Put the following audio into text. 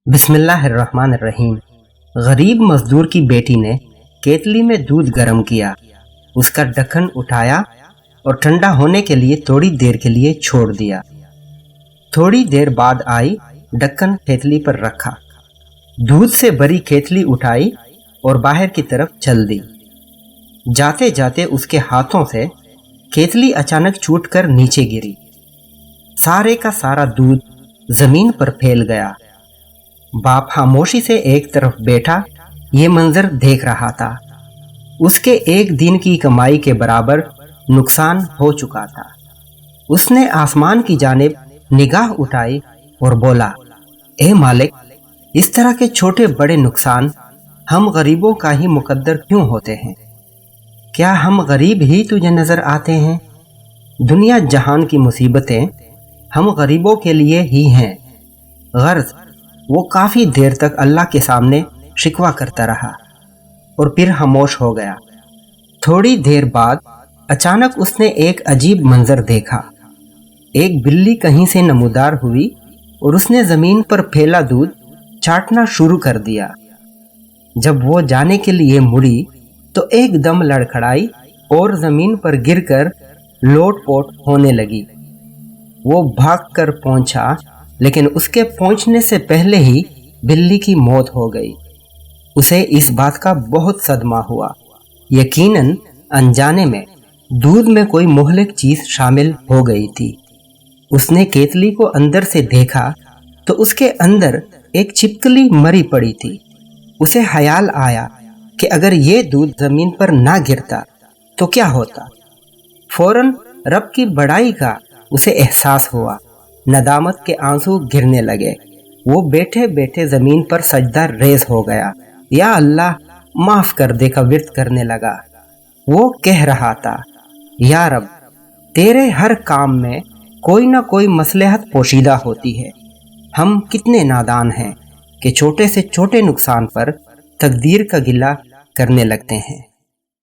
بسم اللہ الرحمن الرحیم۔ غریب مزدور کی بیٹی نے کیتلی میں دودھ گرم کیا، اس کا ڈھکن اٹھایا اور ٹھنڈا ہونے کے لیے تھوڑی دیر کے لیے چھوڑ دیا۔ تھوڑی دیر بعد آئی، ڈھکن کیتلی پر رکھا، دودھ سے بھری کیتلی اٹھائی اور باہر کی طرف چل دی۔ جاتے جاتے اس کے ہاتھوں سے کیتلی اچانک چھوٹ کر نیچے گری، سارے کا سارا دودھ زمین پر پھیل گیا۔ باپ خاموشی سے ایک طرف بیٹھا یہ منظر دیکھ رہا تھا۔ اس کے ایک دن کی کمائی کے برابر نقصان ہو چکا تھا۔ اس نے آسمان کی جانب نگاہ اٹھائی اور بولا، اے مالک، اس طرح کے چھوٹے بڑے نقصان ہم غریبوں کا ہی مقدر کیوں ہوتے ہیں؟ کیا ہم غریب ہی تجھے نظر آتے ہیں؟ دنیا جہان کی مصیبتیں ہم غریبوں کے لیے ہی ہیں۔ غرض وہ کافی دیر تک اللہ کے سامنے شکوہ کرتا رہا اور پھر خاموش ہو گیا۔ تھوڑی دیر بعد اچانک اس نے ایک عجیب منظر دیکھا۔ ایک بلی کہیں سے نمودار ہوئی اور اس نے زمین پر پھیلا دودھ چاٹنا شروع کر دیا۔ جب وہ جانے کے لیے مڑی تو ایک دم لڑکھڑائی اور زمین پر گر کر لوٹ پوٹ ہونے لگی۔ وہ بھاگ کر پہنچا، لیکن اس کے پہنچنے سے پہلے ہی بلی کی موت ہو گئی۔ اسے اس بات کا بہت صدمہ ہوا، یقیناً انجانے میں دودھ میں کوئی مہلک چیز شامل ہو گئی تھی۔ اس نے کیتلی کو اندر سے دیکھا تو اس کے اندر ایک چھپکلی مری پڑی تھی۔ اسے خیال آیا کہ اگر یہ دودھ زمین پر نہ گرتا تو کیا ہوتا۔ فوراً رب کی بڑائی کا اسے احساس ہوا، ندامت کے آنسو گرنے لگے۔ وہ بیٹھے بیٹھے زمین پر سجدہ ریز ہو گیا، یا اللہ معاف کر دے کا ورد کرنے لگا۔ وہ کہہ رہا تھا، یا رب، تیرے ہر کام میں کوئی نہ کوئی مصلحت پوشیدہ ہوتی ہے۔ ہم کتنے نادان ہیں کہ چھوٹے سے چھوٹے نقصان پر تقدیر کا گلہ کرنے لگتے ہیں۔